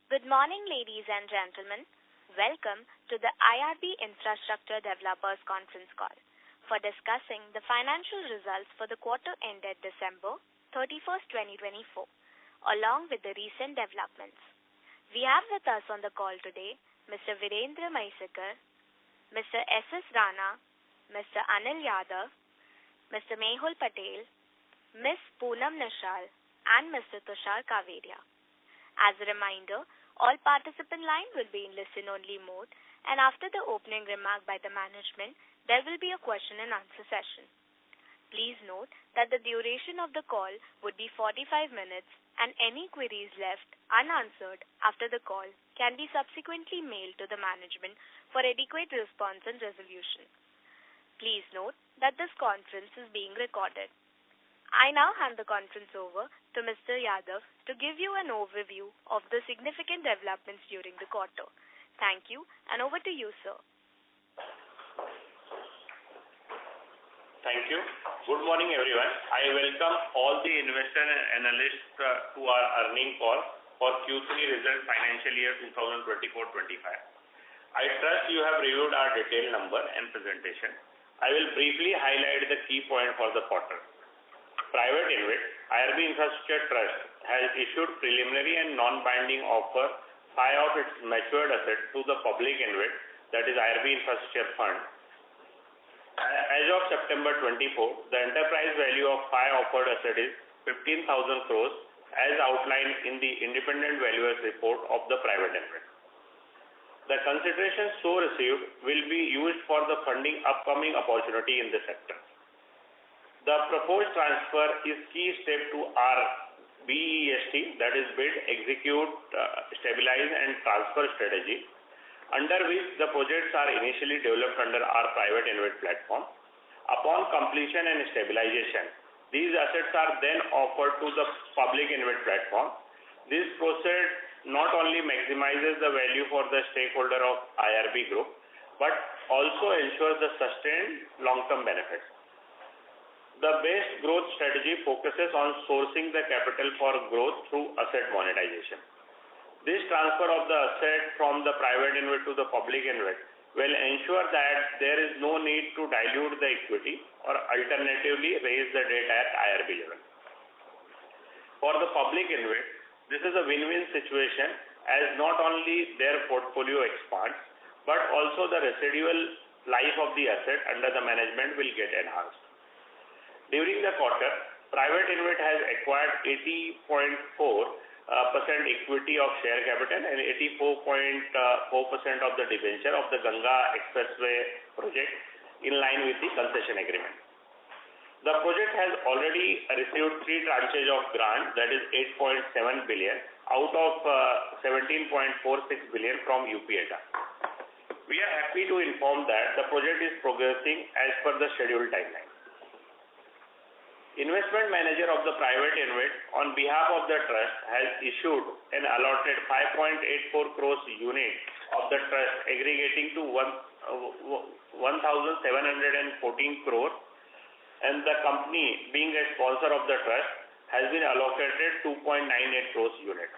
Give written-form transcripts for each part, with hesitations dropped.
Good morning, ladies and gentlemen. Welcome to the IRB Infrastructure Developers Conference Call for discussing the financial results for the quarter ended December 31st, 2024, along with the recent developments. We have with us on the call today Mr. Virendra Maisikar, Mr. S.S. Rana, Mr. Anil Yadav, Mr. Mehul Patel, Ms. Poonam Nishal, and Mr. Tushar Kaveria. As a reminder, all participant line will be in listen-only mode, and after the opening remark by the management, there will be a question and answer session. Please note that the duration of the call would be 45 minutes, and any queries left unanswered after the call can be subsequently mailed to the management for adequate response and resolution. Please note that this conference is being recorded. I now hand the conference over to Mr. Yadav to give you an overview of the significant developments during the quarter. Thank you, and over to you, sir. Thank you. Good morning, everyone. I welcome all the investor and analysts to our earnings call for Q3 result financial year 2024-25. I trust you have reviewed our detailed number and presentation. I will briefly highlight the key point for the quarter. Private InvIT, IRB Infrastructure Trust, has issued preliminary and non-binding offer of its matured asset to the public InvIT, that is IRB Infrastructure Fund. As of September 24, the enterprise value of offered asset is 15,000 crores as outlined in the independent valuers report of the private InvIT. The consideration so received will be used for the funding upcoming opportunity in the sector. The proposed transfer is key step to our BEST, that is Bid, Execute, Stabilize and Transfer strategy, under which the projects are initially developed under our private InvIT platform. Upon completion and stabilization, these assets are then offered to the public InvIT platform. This process not only maximizes the value for the stakeholder of IRB group, but also ensures the sustained long-term benefits. The base growth strategy focuses on sourcing the capital for growth through asset monetization. This transfer of the asset from the private InvIT to the public InvIT will ensure that there is no need to dilute the equity or alternatively raise the debt at IRB level. For the public InvIT, this is a win-win situation as not only their portfolio expands, but also the residual life of the asset under the management will get enhanced. During the quarter, private InvIT has acquired 80.4% equity of share capital and 84.4% of the debenture of the Ganga Expressway project in line with the concession agreement. The project has already received 3 tranches of grant, that is 8.7 billion out of 17.46 billion from UPETA. We are happy to inform that the project is progressing as per the scheduled timeline. Investment manager of the private InvIT on behalf of the trust has issued an allotted 5.84 crores unit of the trust aggregating to 1,714 crores, and the company being a sponsor of the trust has been allocated 2.98 crores unit.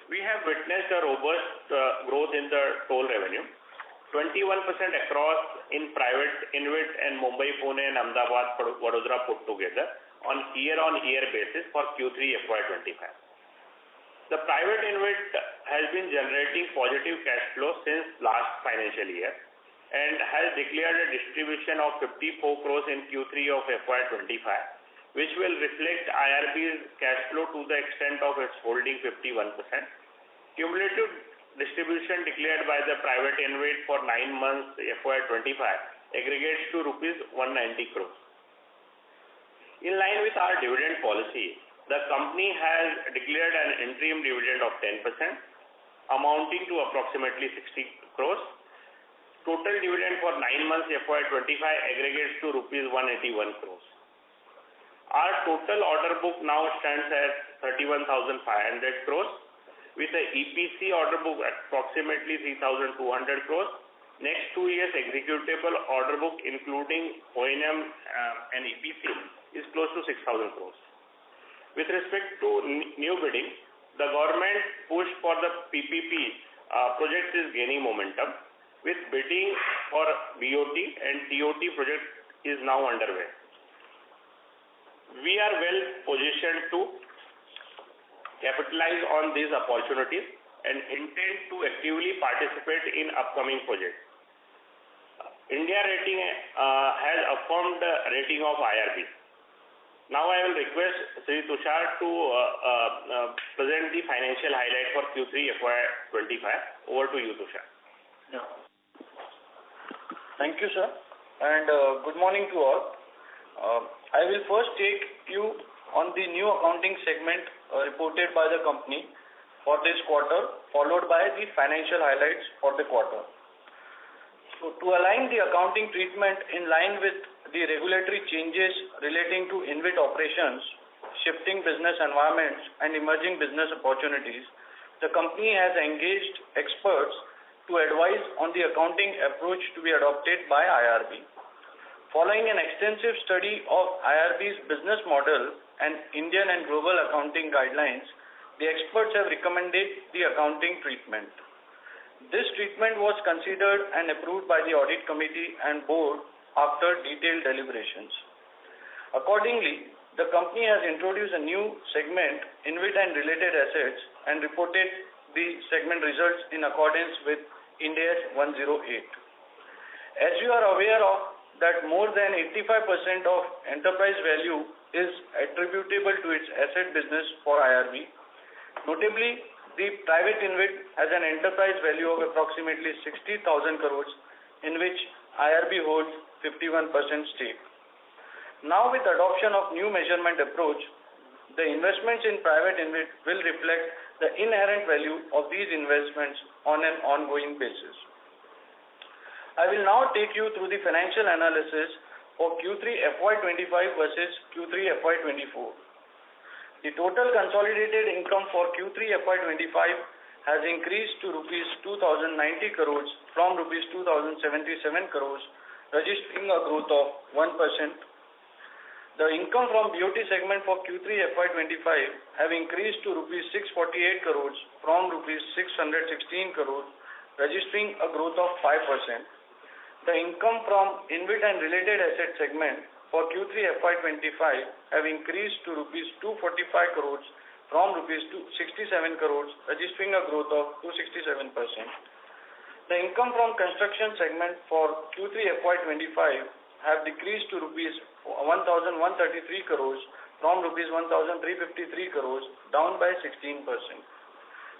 We have witnessed a robust growth in the toll revenue, 21% across in private InvIT and Mumbai, Pune and Ahmedabad, Vadodara put together on year-on-year basis for Q3 FY25. The private InvIT has been generating positive cash flow since last financial year and has declared a distribution of 54 crores in Q3 of FY25, which will reflect IRB's cash flow to the extent of its holding 51%. Cumulative distribution declared by the private InvIT for 9 months FY25 aggregates to rupees 190 crores. In line with our dividend policy, the company has declared an interim dividend of 10%, amounting to approximately 60 crores. Total dividend for 9 months FY25 aggregates to rupees 181 crores. Our total order book now stands at 31,500 crores, with the EPC order book at approximately 3,200 crores. Next 2 years executable order book including O&M and EPC is close to 6,000 crores. With respect to new bidding, the government push for the PPP project is gaining momentum with bidding for BOT and TOT project is now underway. We are well positioned to capitalize on these opportunities and intend to actively participate in upcoming projects. India rating has affirmed the rating of IRB. Now I will request Sri Tushar to present the financial highlight for Q3 FY25. Over to you, Tushar. Yeah. Thank you, sir, and good morning to all. I will first take you on the new accounting segment reported by the company for this quarter, followed by the financial highlights for the quarter. So, to align the accounting treatment in line with the regulatory changes relating to InvIT operations, shifting business environments, and emerging business opportunities, the company has engaged experts to advise on the accounting approach to be adopted by IRB. Following an extensive study of IRB's business model and Indian and global accounting guidelines, the experts have recommended the accounting treatment. This treatment was considered and approved by the audit committee and board after detailed deliberations. Accordingly, the company has introduced a new segment, InvIT and related assets, and reported the segment results in accordance with Ind AS 108. As you are aware of that more than 85% of enterprise value is attributable to its asset business for IRB. Notably, the private InvIT has an enterprise value of approximately 60,000 crores, in which IRB holds 51% stake. Now, with adoption of new measurement approach, the investments in private InvIT will reflect the inherent value of these investments on an ongoing basis. I will now take you through the financial analysis for Q3 FY25 versus Q3 FY24. The total consolidated income for Q3 FY25 has increased to rupees 2,090 crores from rupees 2,077 crores, registering a growth of 1%. The income from BOT segment for Q3 FY25 have increased to rupees 648 crores from rupees 616 crores, registering a growth of 5%. The income from InvIT and related asset segment for Q3 FY25 have increased to rupees 245 crores from rupees 267 crores, registering a growth of 267%. The income from construction segment for Q3 FY25 have decreased to rupees 1,133 crores from rupees 1,353 crores, down by 16%.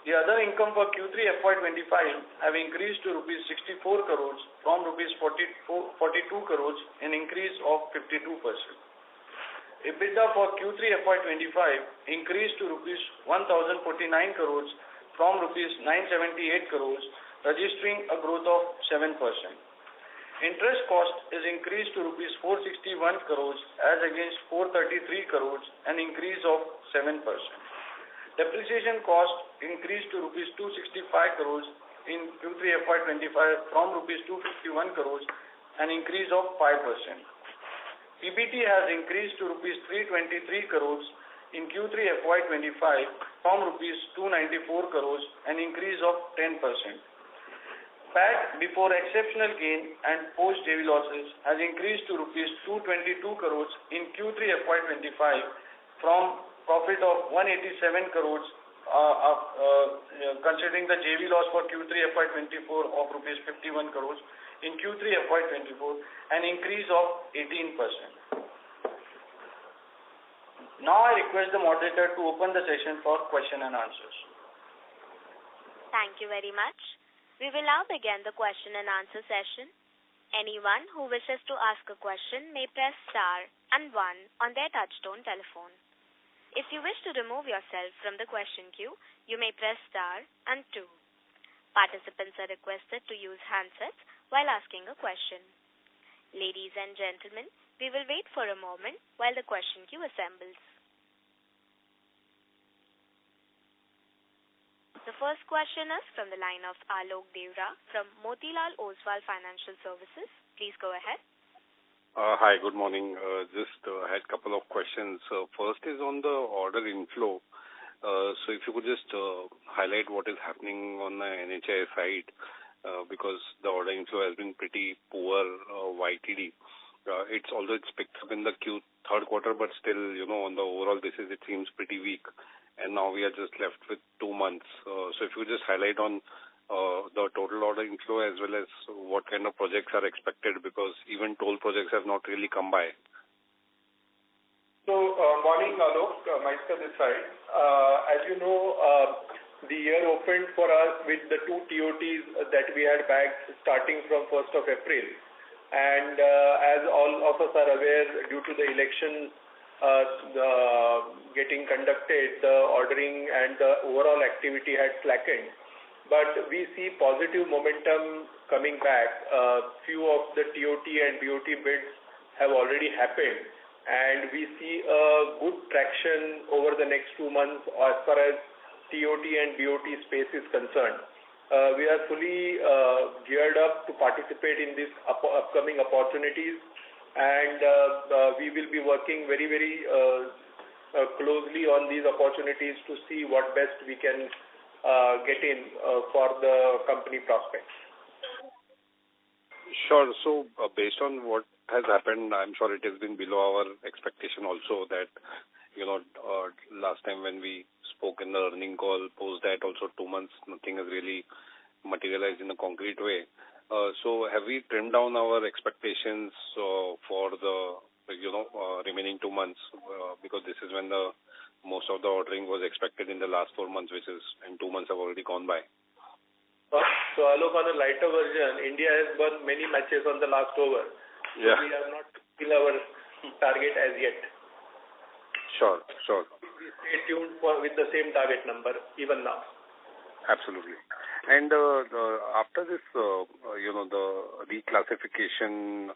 The other income for Q3 FY25 have increased to rupees 64 crores from rupees 42 crores, an increase of 52%. EBITDA for Q3 FY25 increased to rupees 1,049 crores from rupees 978 crores, registering a growth of 7%. Interest cost is increased to rupees 461 crores as against 433 crores, an increase of 7%. Depreciation cost increased to rupees 265 crores in Q3 FY25 from rupees 251 crores, an increase of 5%. PBT has increased to rupees 323 crores in Q3 FY25 from rupees 294 crores, an increase of 10%. PAT before exceptional gain and post JV losses has increased to rupees 222 crores in Q3 FY25 from profit of 187 crores considering the JV loss for Q3 FY24 of rupees 51 crores in Q3 FY24, an increase of 18%. Now I request the moderator to open the session for question and answers. Thank you very much. We will now begin the question and answer session. Anyone who wishes to ask a question may press star and 1 on their touchtone telephone. If you wish to remove yourself from the question queue, you may press star and 2. Participants are requested to use handsets while asking a question. Ladies and gentlemen, we will wait for a moment while the question queue assembles. The first question is from the line of Alok Devra from Motilal Oswal Financial Services. Please go ahead. Hi, good morning. Just had a couple of questions. First is on the order inflow. So if you could just highlight what is happening on the NHI side, because the order inflow has been pretty poor YTD. It's although it's picked up in the third quarter, but still, on the overall basis, it seems pretty weak. And now we are just left with 2 months. So if you could just highlight on the total order inflow as well as what kind of projects are expected, because even toll projects have not really come by. So, morning, Alok, Maestro this side. As you know, the year opened for us with the 2 TOTs that we had bagged starting from 1st of April. And as all of us are aware, due to the election getting conducted, the ordering and the overall activity had slackened. But we see positive momentum coming back. Few of the TOT and BOT bids have already happened, and we see a good traction over the next 2 months as far as TOT and BOT space is concerned. We are fully geared up to participate in these upcoming opportunities, and we will be working very, very closely on these opportunities to see what best we can get in for the company prospects. Sure. So based on what has happened, I'm sure it has been below our expectation also that, last time when we spoke in the earning call, post that also 2 months, nothing has really materialized in a concrete way. So have we trimmed down our expectations for the, remaining 2 months? Because this is when the most of the ordering was expected in the last 4 months, and 2 months have already gone by. So Alok, on a lighter version, India has won many matches on the last over. Yeah. So we have not filled our target as yet. Sure. We stay tuned with the same target number even now. Absolutely. And after this, the reclassification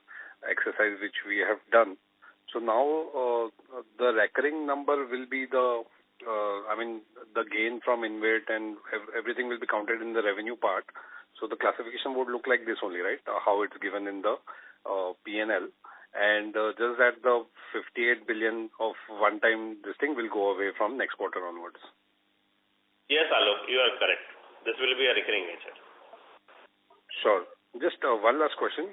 exercise which we have done, so now the recurring number will be the gain from InvIT and everything will be counted in the revenue part. So the classification would look like this only, right? How it's given in the P&L. And just that the 58 billion of one-time this thing will go away from next quarter onwards. Yes, Alok, you are correct. This will be a recurring nature. Sure. Just one last question.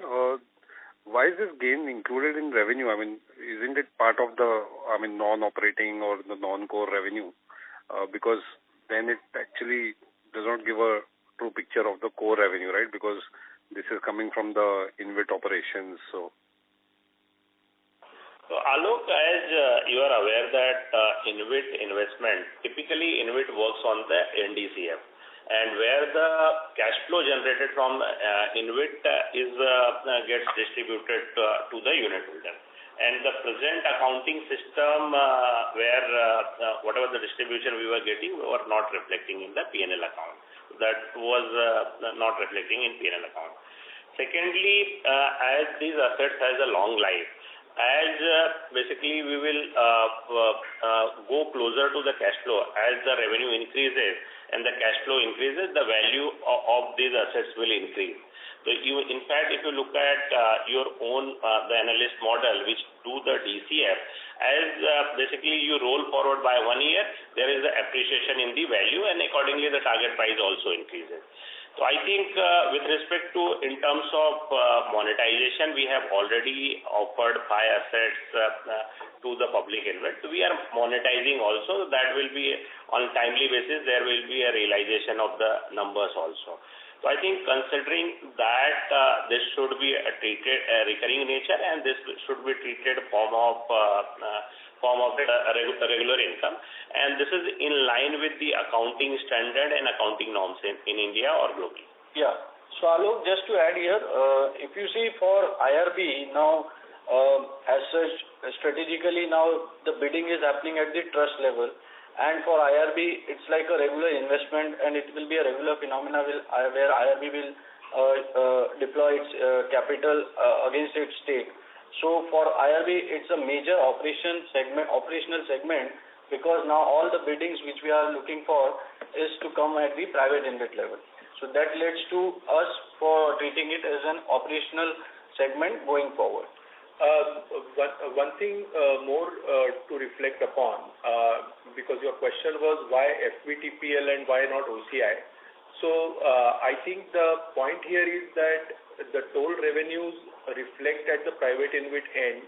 Why is this gain included in revenue? Isn't it part of the, non-operating or the non-core revenue? Because then it actually does not give a true picture of the core revenue, right? Because this is coming from the InvIT operations, So Alok, as you are aware that InvIT investment, typically InvIT works on the NDCF, and where the cash flow generated from InvIT gets distributed to the unit holder. And the present accounting system where whatever the distribution we were getting were not reflecting in the P&L account. That was not reflecting in P&L account. Secondly, as these assets has a long life, as basically we will go closer to the cash flow as the revenue increases and the cash flow increases, the value of these assets will increase. So in fact, if you look at your own the analyst model which do the DCF, as basically you roll forward by 1 year, there is an appreciation in the value, and accordingly the target price also increases. So I think with respect to in terms of monetization, we have already offered 5 assets to the public InvIT. So we are monetizing also. That will be on timely basis. There will be a realization of the numbers also. So I think considering that this should be treated recurring nature, and this should be treated form of regular income, and this is in line with the accounting standard and accounting norms in India or globally. Yeah. So Alok, just to add here, if you see for IRB now, as such, strategically now the bidding is happening at the trust level, and for IRB it's like a regular investment, and it will be a regular phenomena where IRB will deploy its capital against its stake. So for IRB, it's a major operational segment, because now all the biddings which we are looking for is to come at the private InvIT level. So that leads to us for treating it as an operational segment going forward. One thing more to reflect upon, because your question was why FY equity PL and why not OCI? So I think the point here is that the toll revenues reflect at the private InvIT end,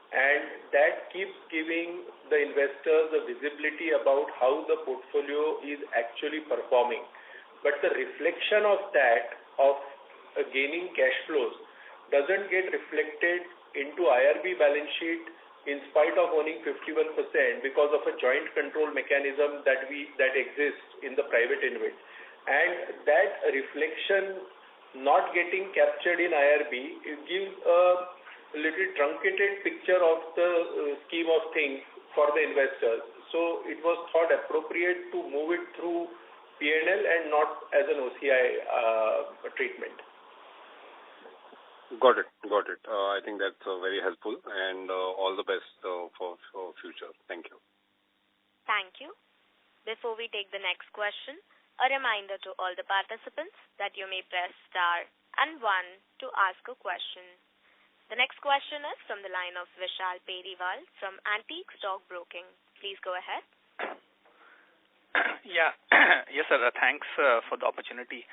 and that keeps giving the investors a visibility about how the portfolio is actually performing. But the reflection of that, of gaining cash flows, doesn't get reflected into IRB balance sheet in spite of owning 51% because of a joint control mechanism that exists in the private InvIT. And that reflection not getting captured in IRB, it gives a little truncated picture of the scheme of things for the investors. So it was thought appropriate to move it through P&L and not as an OCI treatment. Got it. I think that's very helpful, and all the best for future. Thank you. Thank you. Before we take the next question, a reminder to all the participants that you may press star and 1 to ask a question. The next question is from the line of Vishal Periwal from Antique Stock Broking. Please go ahead. Yeah. Yes, sir. Thanks for the opportunity.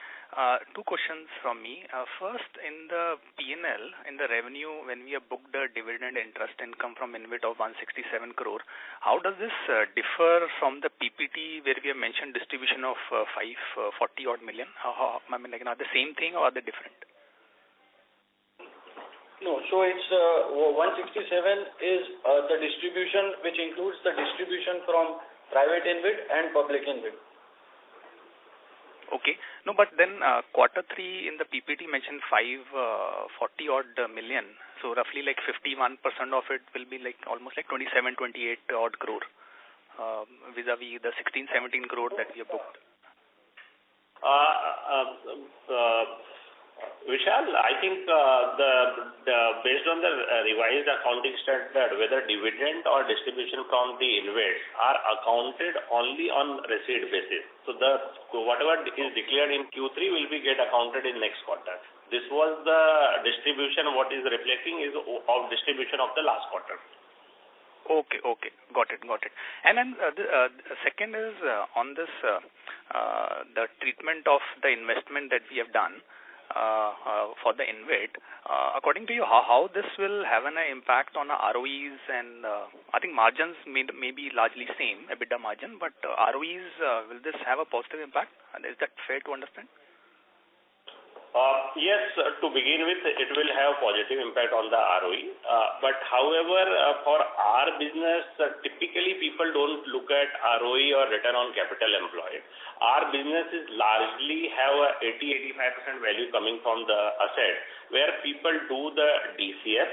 Two questions from me. First, in the P&L, in the revenue, when we have booked the dividend interest income from InvIT of 167 crore, how does this differ from the PPT where we have mentioned distribution of 540 odd million? Are the same thing or are they different? No, so it's 167 is the distribution which includes the distribution from private InvIT and public InvIT. Okay. No, but then quarter 3 in the PPT mentioned 540 odd million. So roughly like 51% of it will be like almost like 27-28 odd crore vis-a-vis the 16-17 crore that we have booked. Vishal, I think based on the revised accounting standard, whether dividend or distribution from the InvIT are accounted only on receipt basis. So whatever is declared in Q3 will be get accounted in next quarter. This was the distribution. What is reflecting is of distribution of the last quarter. Okay, got it. And then the second is on this the treatment of the investment that we have done for the InvIT. According to you, how this will have an impact on ROEs and I think margins may be largely same, EBITDA margin, but ROEs, will this have a positive impact? Is that fair to understand? Yes, to begin with, it will have positive impact on the ROE. But however, for our business, typically people don't look at ROE or return on capital employed. Our business is largely have a 80-85% value coming from the asset, where people do the DCF,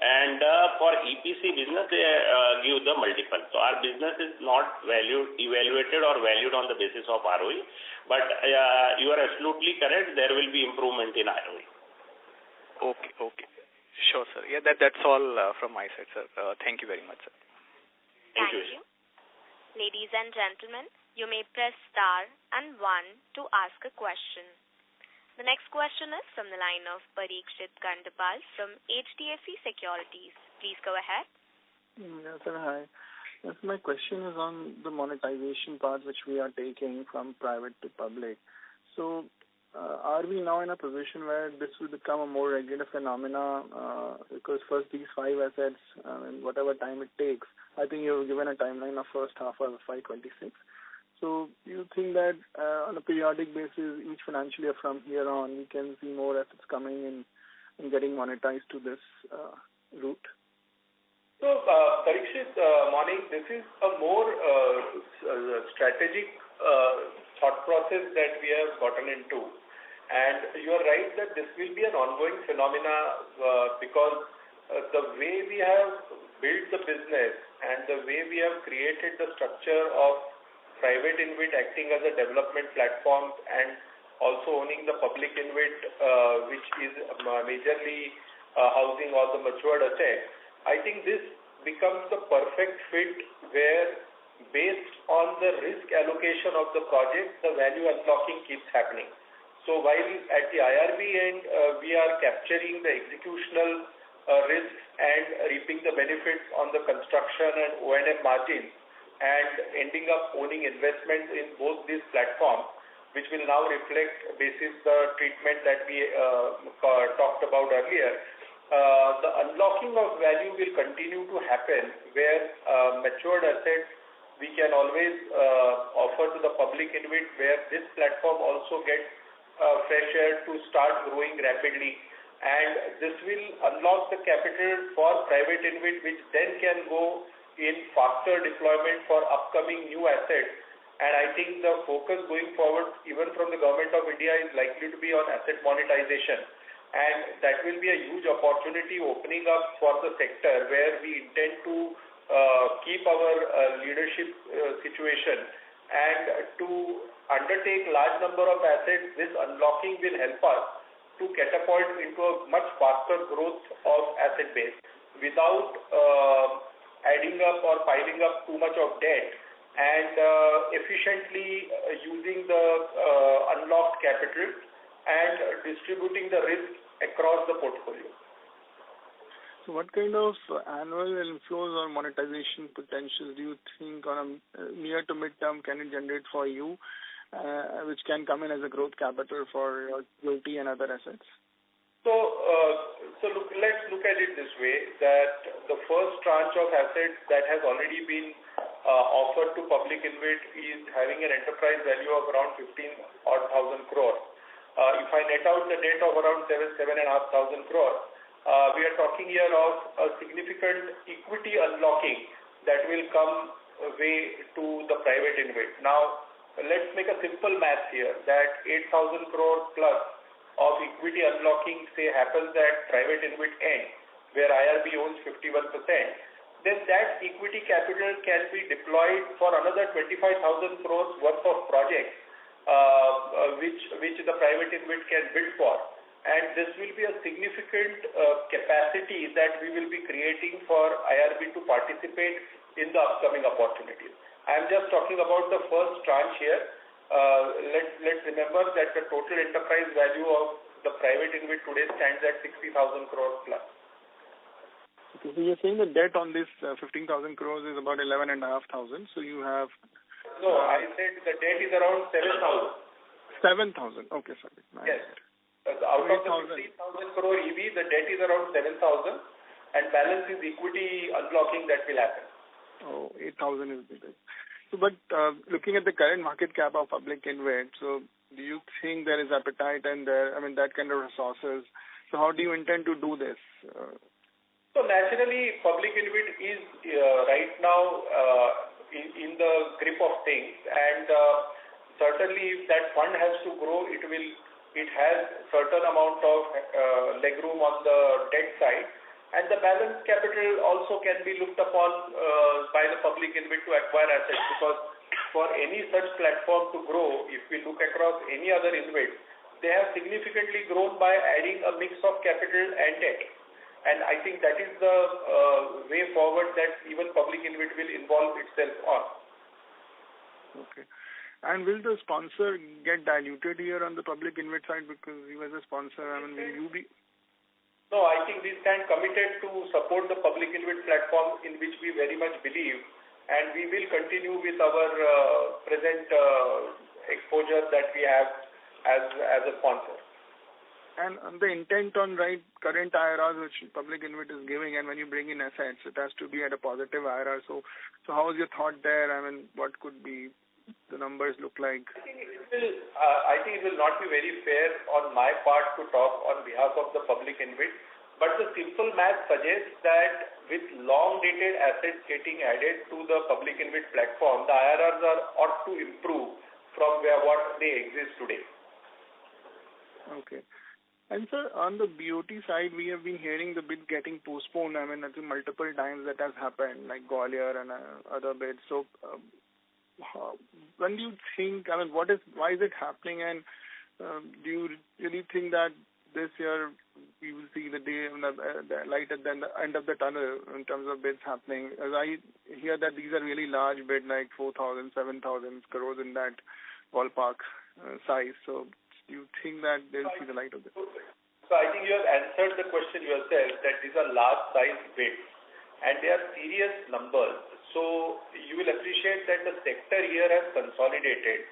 and for EPC business, they give the multiple. So our business is not evaluated or valued on the basis of ROE. But you are absolutely correct. There will be improvement in ROE. Okay. Sure, sir. Yeah, that's all from my side, sir. Thank you very much, sir. Thank you. Ladies and gentlemen, you may press star and 1 to ask a question. The next question is from the line of Parikshit Kandpal from HDFC Securities. Please go ahead. Yes, sir. Hi. Yes, my question is on the monetization part which we are taking from private to public. So, are we now in a position where this will become a more regular phenomena? Because first these 5 assets, whatever time it takes, I think you've given a timeline of first half of FY26. So, do you think that on a periodic basis, each financial year from here on, we can see more assets coming in and getting monetized to this route? So, Parikshit, morning. This is a more strategic thought process that we have gotten into. And you are right that this will be an ongoing phenomena because the way we have built the business and the way we have created the structure of private InvIT acting as a development platform and also owning the public InvIT, which is majorly housing all the matured assets. I think this becomes the perfect fit where, based on the risk allocation of the project, the value unlocking keeps happening. So while at the IRB end, we are capturing the executional risks and reaping the benefits on the construction and O&M margins, and ending up owning investments in both these platforms, which will now reflect basis the treatment that we talked about earlier. The unlocking of value will continue to happen where matured assets we can always offer to the public InvIT, where this platform also gets fresh air to start growing rapidly. And this will unlock the capital for private InvIT, which then can go in faster deployment for upcoming new assets. And I think the focus going forward, even from the Government of India, is likely to be on asset monetization. And that will be a huge opportunity opening up for the sector, where we intend to keep our leadership situation. And to undertake large number of assets, this unlocking will help us to catapult into a much faster growth of asset base without adding up or piling up too much of debt, and efficiently using the unlocked capital and distributing the risk across the portfolio. So what kind of annual inflows or monetization potential do you think on a near to mid-term can it generate for you, which can come in as a growth capital for your BOT and other assets? So let's look at it this way, that the first tranche of assets that has already been offered to public InvIT is having an enterprise value of around 15,000 crore. If I net out the debt of around 7,500 crore, we are talking here of a significant equity unlocking that will come way to the private InvIT. Now, let's make a simple math here, that 8,000 crore plus of equity unlocking, say, happens at private InvIT end, where IRB owns 51%, then that equity capital can be deployed for another 25,000 crores worth of projects, which the private InvIT can bid for. And this will be a significant capacity that we will be creating for IRB to participate in the upcoming opportunities. I am just talking about the first tranche here. Let's remember that the total enterprise value of the private InvIT today stands at 60,000 crores plus. Okay, so you're saying the debt on this 15,000 crores is about 11,500. So you have... No, I said the debt is around 7,000. 7,000. Okay, sorry. Yes. Out of the 15,000 crore EV, the debt is around 7,000, and balance is equity unlocking that will happen. Oh, 8,000 is bigger. So, but looking at the current market cap of public InvIT, so do you think there is appetite and that kind of resources? So how do you intend to do this? So naturally, public InvIT is right now in the grip of things, and certainly if that fund has to grow, it has certain amount of legroom on the debt side, and the balance capital also can be looked upon by the public InvIT to acquire assets, because for any such platform to grow, if we look across any other InvIT, they have significantly grown by adding a mix of capital and debt. And I think that is the way forward that even public InvIT will involve itself on. Okay. And will the sponsor get diluted here on the public InvIT side, because you as a sponsor, will you be... No, I think we stand committed to support the public InvIT platform, in which we very much believe, and we will continue with our present exposure that we have as a sponsor. And the intent on current IRRs which public InvIT is giving, and when you bring in assets, it has to be at a positive IRR. So how is your thought there? What could be the numbers look like? I think it will not be very fair on my part to talk on behalf of the public InvIT, but the simple math suggests that with long-dated assets getting added to the public InvIT platform, the IRRs ought to improve from what they exist today. Okay. And sir, on the BOT side, we have been hearing the bid getting postponed. I think multiple times that has happened, like Gwalior and other bids. So, when do you think, why is it happening, and do you really think that this year we will see the light at the end of the tunnel in terms of bids happening? As I hear that these are really large bids, like 4,000, 7,000 crores in that ballpark size. So, do you think that they'll see the light of this? So I think you have answered the question yourself, that these are large size bids and they are serious numbers. So you will appreciate that the sector here has consolidated,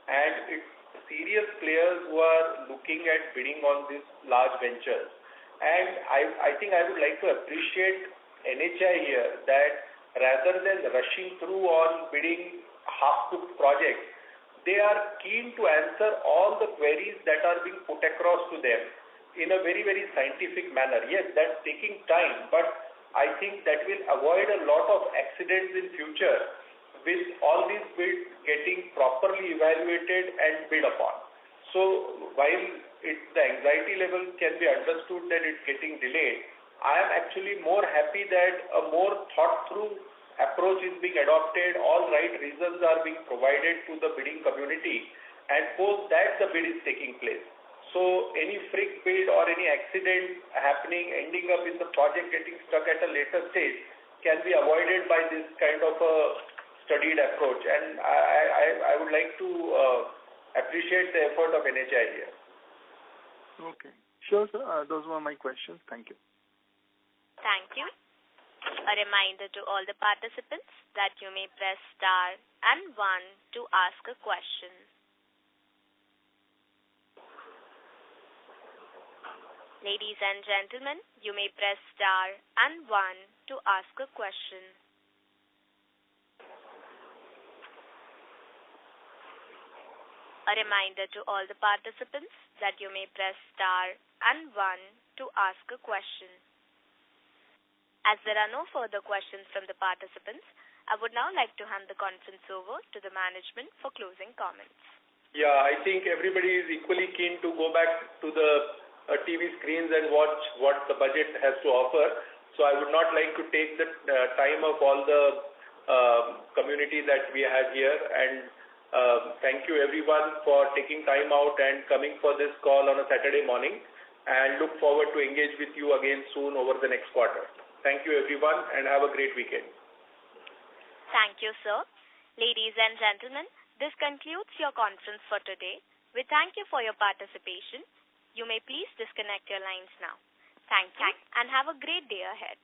and it's serious players who are looking at bidding on these large ventures. And I think I would like to appreciate NHI here that rather than rushing through on bidding half-cooked projects, they are keen to answer all the queries that are being put across to them in a very, very scientific manner. Yes, that's taking time, but I think that will avoid a lot of accidents in future with all these bids getting properly evaluated and bid upon. So while the anxiety level can be understood that it's getting delayed, I am actually more happy that a more thought-through approach is being adopted, all right reasons are being provided to the bidding community, and post that the bid is taking place. So any freak bid or any accident happening, ending up in the project getting stuck at a later stage can be avoided by this kind of a studied approach. And I would like to appreciate the effort of NHI here. Okay. Sure, sir. Those were my questions. Thank you. Thank you. A reminder to all the participants that you may press star and 1 to ask a question. Ladies and gentlemen, you may press star and 1 to ask a question. A reminder to all the participants that you may press star and 1 to ask a question. As there are no further questions from the participants, I would now like to hand the conference over to the management for closing comments. Yeah, I think everybody is equally keen to go back to the TV screens and watch what the budget has to offer. So I would not like to take the time of all the community that we have here. And thank you everyone for taking time out and coming for this call on a Saturday morning. And look forward to engage with you again soon over the next quarter. Thank you everyone and have a great weekend. Thank you, sir. Ladies and gentlemen, this concludes your conference for today. We thank you for your participation. You may please disconnect your lines now. Thank you and have a great day ahead.